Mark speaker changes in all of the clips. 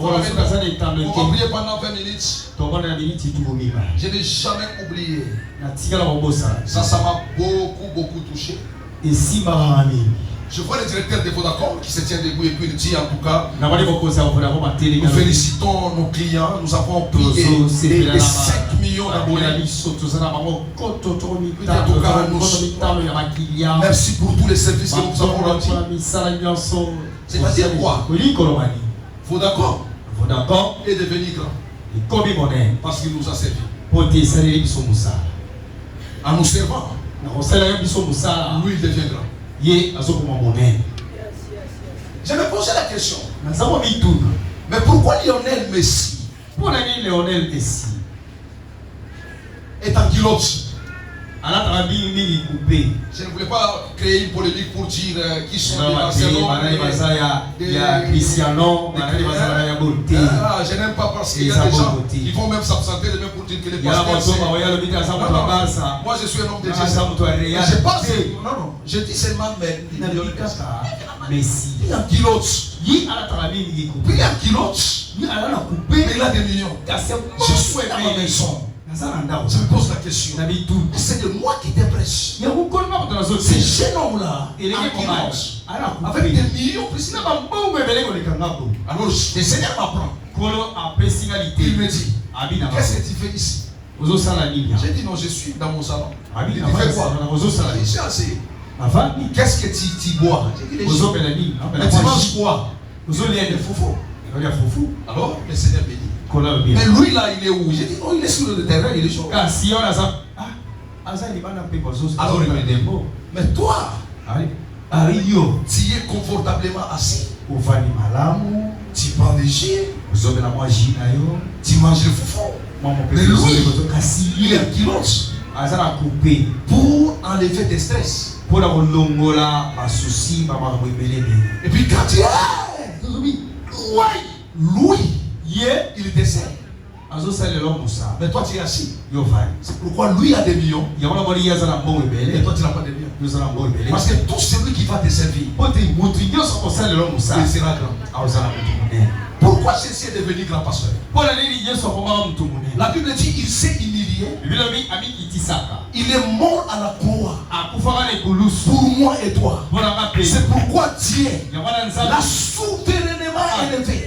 Speaker 1: On va prier pendant 20 minutes. Je n'ai jamais oublié. Ça m'a beaucoup touché. Je vois le directeur de Vodacom qui se tient debout et puis il dit en tout cas, nous félicitons nos clients, nous avons payé les 5 millions d'abonnés. Merci pour tous les services que nous avons rendus. C'est-à-dire quoi? Vodacom est devenu grand parce qu'il nous a servi. En nous servant, lui il devient grand. Je me posais la question. Mais pourquoi Lionel Messi est en culotte? Je ne voulais pas créer une polémique pour dire qui sont les Barcelone. Je n'aime pas parce qu'il y a des gens qui vont même s'absenter de même pour dire que les pasteurs. Moi je suis un homme de Dieu. Je pense. Non, je dis seulement Messi. Il est en culotte. Il est en culotte. Mais il a des millions. Je suis dans ma maison. Je me pose la question. C'est de moi qui te prêche. Ce jeune homme-là, avec des millions, alors le Seigneur m'apprend. Il me dit, qu'est-ce que tu fais ici? J'ai dit non, je suis dans mon salon. Il dit, fais quoi? Je suis assis. Qu'est-ce que tu bois? J'ai dit, mais tu manges quoi? Des foufous. Alors le Seigneur me dit, mais lui là il est où? J'ai dit non, il est sur le terrain, il est chaud. Alors il me dit, mais toi, tu es confortablement assis. Tu prends des jus. Tu manges le foufou. Mais lui, il est en culotte pour enlever tes stress. Et puis quand tu es lui, il décède. Mais toi tu es assis. C'est pourquoi lui a des millions. Et toi tu n'as pas de millions. Parce que tout celui qui va te servir, il sera grand. Pourquoi ceci est devenu grand pasteur? La Bible dit il s'est humilié. Il est mort à la croix pour moi et toi. C'est pourquoi Dieu l'a souverainement élevé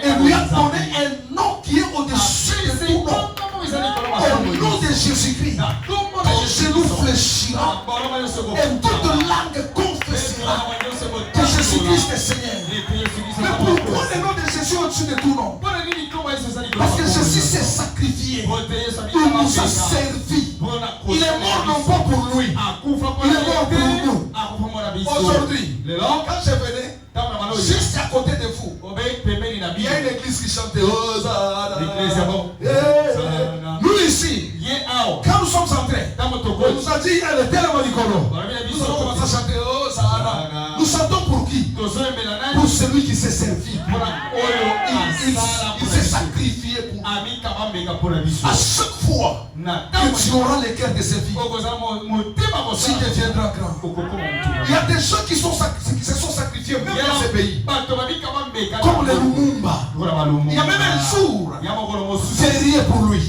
Speaker 1: et lui a donné un nom qui est au-dessus de tout nom. Au nom de Jésus-Christ, ton genou fléchira et toute langue confessera que Jésus-Christ est Seigneur. Mais pourquoi le nom de Jésus au-dessus de tout nom? Parce que Jésus s'est sacrifié. Il nous a servi. Il est mort non pas pour lui. Il est mort pour nous. Aujourd'hui, quand je venais, juste à côté de vous, il y a une église qui chante Hosanna. Nous ici, quand nous sommes entrés, on nous a dit elle est tellement rigolo. Nous allons commencer à chanter Hosanna. Nous chantons pour qui? Pour celui qui s'est servi. Il s'est sacrifié pour nous. À chaque fois que tu auras le cœur de servir, tu deviendras grand. Il y a des gens qui se sont sacrifiés même dans ce pays. Comme les Lumumba. Il y a même un jour férié pour lui.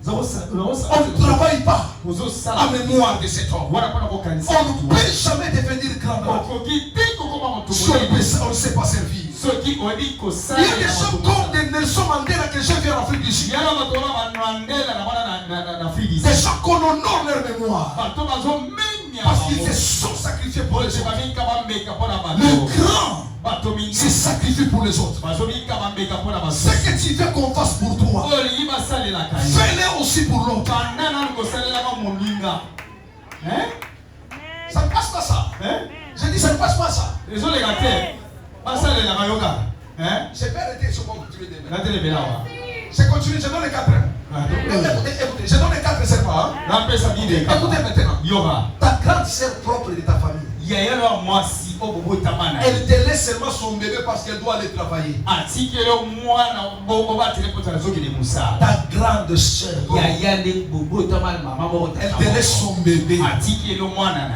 Speaker 1: On ne travaille pas en mémoire de cet homme. On ne peut jamais devenir grand. Si on ne sait pas servir. Il y a des gens comme des Nelson Mandela que j'ai vu en Afrique du Sud. Des gens qu'on honore leur mémoire. Parce qu'ils se sont sacrifiés pour les autres. Le grand se sacrifie pour les autres. Ce que tu veux qu'on fasse pour toi, fais-le aussi pour l'autre. Ça ne passe pas ça. Je dis ça ne passe pas ça. Je vais arrêter sur mon continuer demain. Je continue, je donne les 4. Écoutez, je donne les 4 seulement. Écoutez maintenant. Ta grande sœur propre de ta famille. Elle délaisse seulement son bébé parce qu'elle doit aller travailler. Ta grande soeur, elle délaisse son bébé.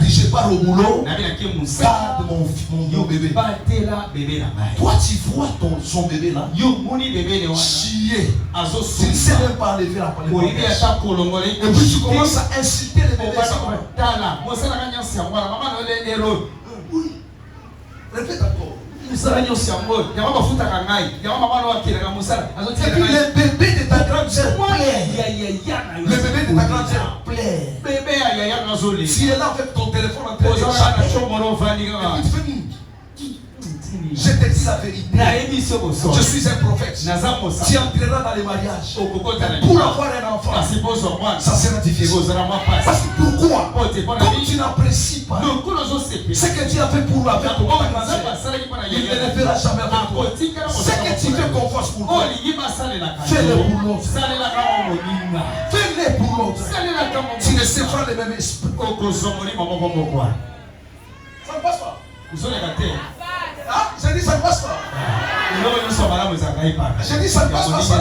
Speaker 1: Dit je pars au boulot, garde mon bébé. Toi tu vois son bébé là chier. Tu ne sais même pas enlever la parole. Et puis tu commences à insulter les bébés. Oui. Répète encore. Et puis le bébé de ta grande sœur plaît. Le bébé de ta grande sœur plaît. Si elle est là avec ton téléphone en train de chatter, je te dis la vérité. Je suis un prophète. Tu entreras dans les mariages pour avoir un enfant. Ça sera difficile. Parce que pourquoi? Comme tu n'apprécies pas ce que tu as fait pour lui avec ton grand il ne le fera jamais avec toi. Ce que tu veux qu'on fasse pour toi, fais-le pour l'autre. Fais-le pour l'autre. Tu ne sais pas le même esprit. Ça ne passe pas. Ah, j'ai dit ça ne passe pas. J'ai dit ça ne passe pas ça.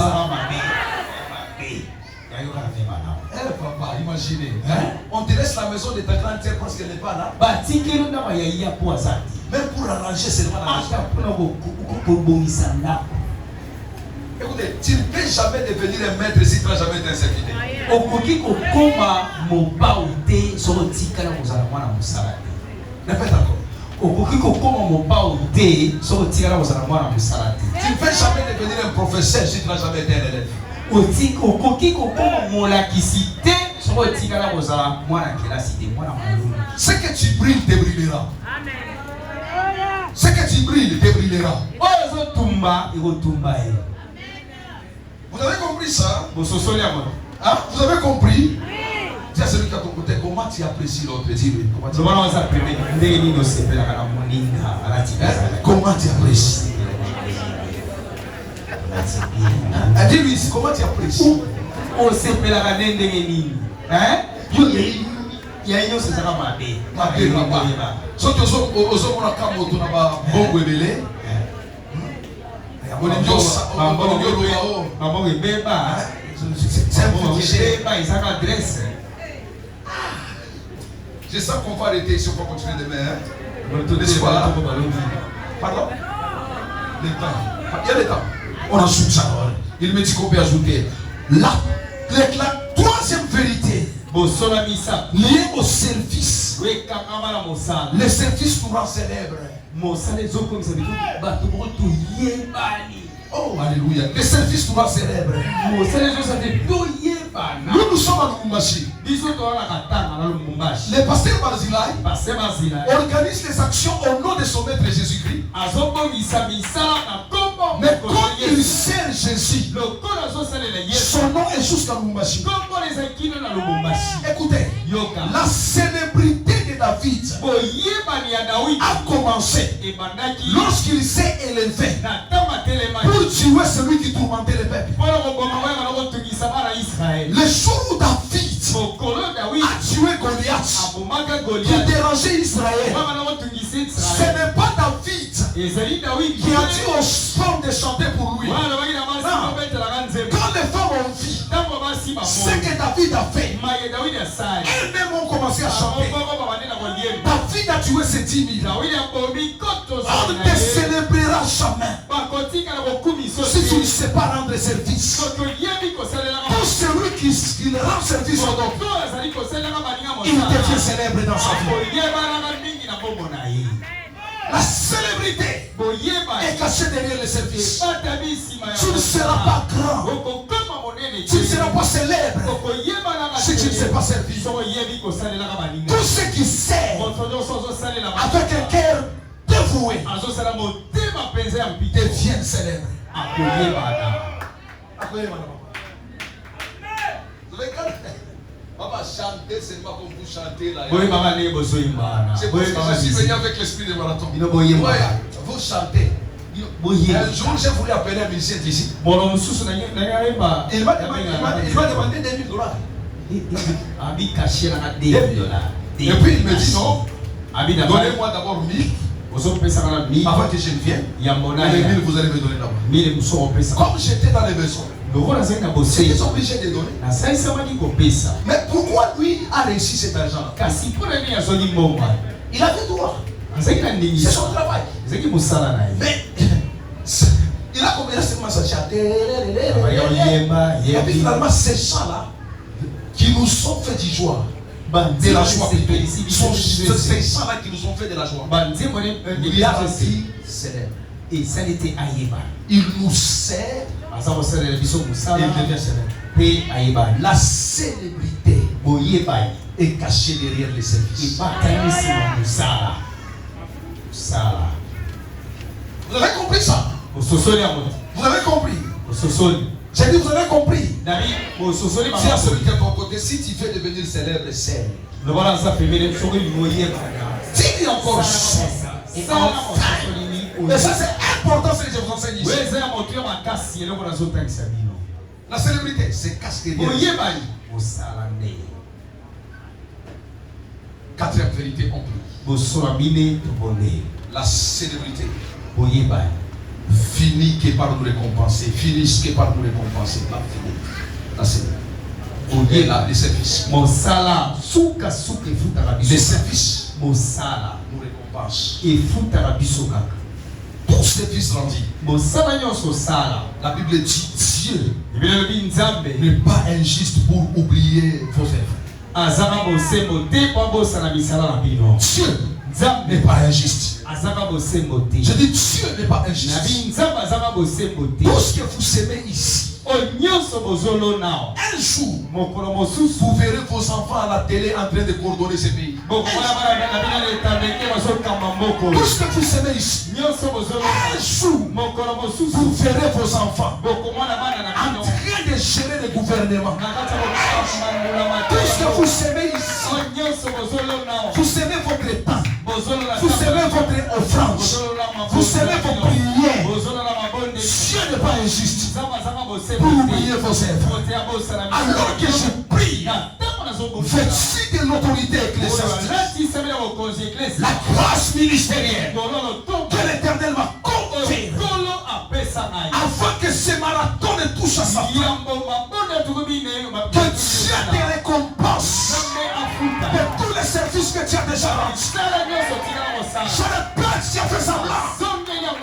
Speaker 1: Papa, imaginez. On te laisse la maison de ta grande sœur parce qu'elle n'est pas là. Même pour arranger seulement la maison. Écoutez, tu ne peux jamais devenir un maître si tu n'as jamais été un serviteur. Répète encore. Tu ne peux jamais devenir un professeur si tu n'as jamais été un élève. Ce que tu brilles te brillera. Ce que tu brilles te brillera. Vous avez compris ça? Hein? Vous avez compris? Dis à celui qui a ton côté, comment tu apprécies l'autre? Dis-lui. Comment tu apprécies? Dis-lui, comment tu apprécies?
Speaker 2: On sait que la reine de Génie. Hein? Il y a une chose qui est
Speaker 1: je sens qu'on va arrêter ici, on va continuer demain. Pardon? Le temps. Il y a le temps. On ajoute ça. Il me dit qu'on peut ajouter. La troisième vérité liée au service. Le service nous rend célèbre. Oh, alléluia. Le service nous rend célèbre. Nous sommes à Lubumbashi. Le pasteur Barzilai organise les actions au nom de son maître Jésus-Christ. Mais quand il sert Jésus, son nom est jusqu'à Lubumbashi. Écoutez, la célébrité de David a commencé lorsqu'il s'est élevé pour tuer celui qui tourmentait le peuple. Le jour où David a tué Goliath pour déranger Israël, ce n'est pas David qui a dit aux femmes de chanter pour lui. Quand les femmes ont vu ce que David a fait, elles-mêmes ont commencé à chanter. David a tué ces 10 000. On ne te célébrera jamais si tu ne sais pas rendre service. Tout celui qui rend service au autre, il devient célèbre dans sa vie. La célébrité est cachée derrière le service. Tu ne seras pas grand, tu ne seras pas célèbre si tu ne sais pas servir. Tout ce qui sert avec un cœur dévoué devient célèbre. Papa, chanter, c'est pas comme vous chantez là. C'est parce que je suis venu avec l'esprit de marathon. Vous chantez. Un jour, j'ai voulu appeler un musicien d'ici. Il m'a demandé $2 000. Et puis il me dit non, donnez-moi d'abord 1000. Avant que je ne vienne, les 1000 vous allez me donner d'abord. Comme j'étais dans les besoins, j'étais obligé de donner. Mais pourquoi lui a réussi cet argent? Il avait droit. C'est son travail. Mais il a commencé à s'acheter. Et puis finalement, ces gens-là qui nous ont fait du joie, de la joie, ces gens-là qui nous ont fait de la joie, il a dit célèbre.
Speaker 2: Et ça n'était Aïeba.
Speaker 1: Il nous sert et il devient célèbre. La célébrité est cachée derrière les services. Vous avez compris ça? Vous avez compris? J'ai dit, vous avez compris? Dis à celui qui est à ton côté, si tu veux devenir célèbre, c'est. Dis-lui encore ça. Et ça, c'est important, ce que je vous enseigne ici. La célébrité, c'est cache derrière. Quatrième vérité, on prie. La célébrité finit que par nous récompenser. Finissent que par nous récompenser. Pas fini. La célébrité. Les services. Les services nous récompensent. Tout service rendu. La Bible dit Dieu n'est pas injuste pour oublier vos œuvres. Dieu n'est pas injuste. Je dis Dieu n'est pas injuste. Tout ce que vous aimez ici, un jour, vous verrez vos enfants à la télé en train de coordonner ce pays. Tout ce que vous aimez ici, un jour, vous verrez vos enfants en train de gérer le gouvernement. Tout ce que vous aimez ici, vous aimez votre temps, vous aimez votre offrande, vous aimez vos prières. Dieu n'est pas injuste pour oublier vos œuvres. Alors que je prie, vêtu de l'autorité ecclésiastique, la grâce ministérielle que l'Éternel m'a conférée, afin que ce marathon ne touche à sa fin, que Dieu te récompense de tous les services que tu as déjà rendus. Je répète, tu as fait semblant.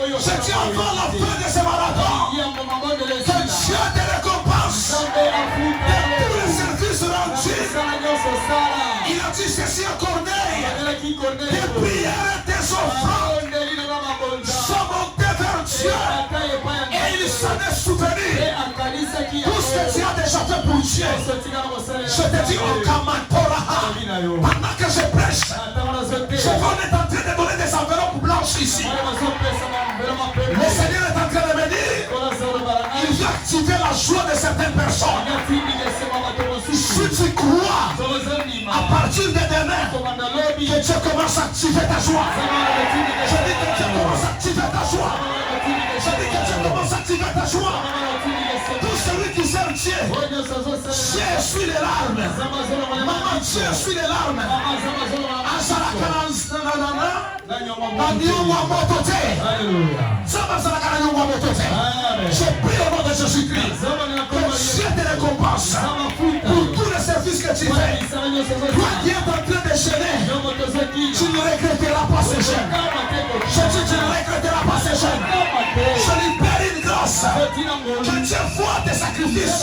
Speaker 1: Je dis avant la fin de ce marathon, que Dieu te récompense de tous les services rendus. Il a dit ceci à Corneille: tes prières et tes offrandes sont montées vers Dieu et il s'en est souvenu. Tout ce que tu as déjà fait pour Dieu, je te dis en Kamatora, pendant que je prêche, je vais en train de donner des enveloppes blanches ici. Le Seigneur est en train de me dire, il va activer la joie de certaines personnes. Si tu crois, à partir de demain, que Dieu commence à activer ta joie. Je dis que Dieu commence à activer ta joie. Je dis que Dieu commence à activer ta joie. Tout celui qui sert Dieu, Dieu essuie les larmes. Maman, Dieu essuie les larmes. Je prie au nom de Jésus-Christ que Dieu te récompense pour tous les services que tu fais. Toi qui es en train de gêner, tu ne regretteras pas ces gênes. Je dis, tu ne regretteras pas ces gênes. Je libère une grâce. Que Dieu voit tes sacrifices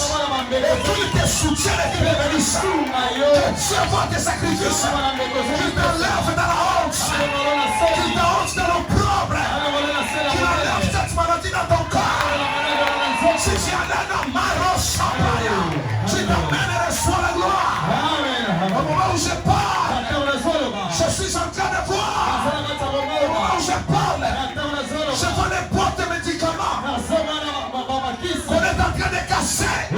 Speaker 1: et qu'il te soutienne et qu'il te bénisse. Que Dieu voit tes sacrifices, qu'il t'enlève dans la honte, qu'il t'enlève dans l'opprobre, qu'il enlève cette maladie dans ton corps. Si tu en as dans ma roche, tu t'emmènes et reçois la gloire. Au moment où je parle, je suis en train de voir. Au moment où je parle, je vois les boîtes de médicaments qu'on est en train de casser. Le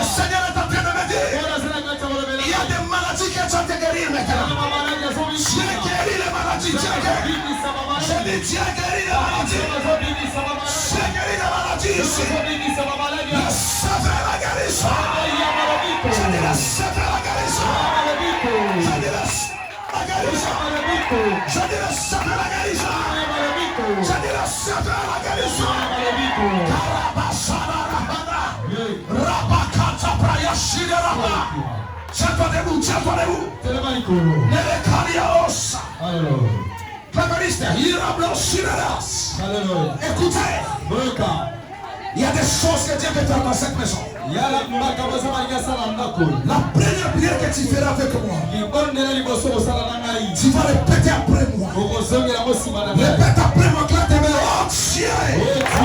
Speaker 1: Seigneur est en train de me dire, il y a des maladies que tu as te guérir maintenant. Dieu guérit les maladies. Dieu guérit. Je dis Dieu guérit les maladies. Dieu guérit les maladies ici. Recevez la guérison. Je dis recevez la guérison. Je dis la guérison. Je dis recevez la guérison. Je dis recevez la guérison. Tiens-toi debout, tiens-toi debout. Écoutez, il y a des choses que Dieu peut faire dans cette maison. La première prière que tu feras avec moi, tu vas répéter après moi. Répète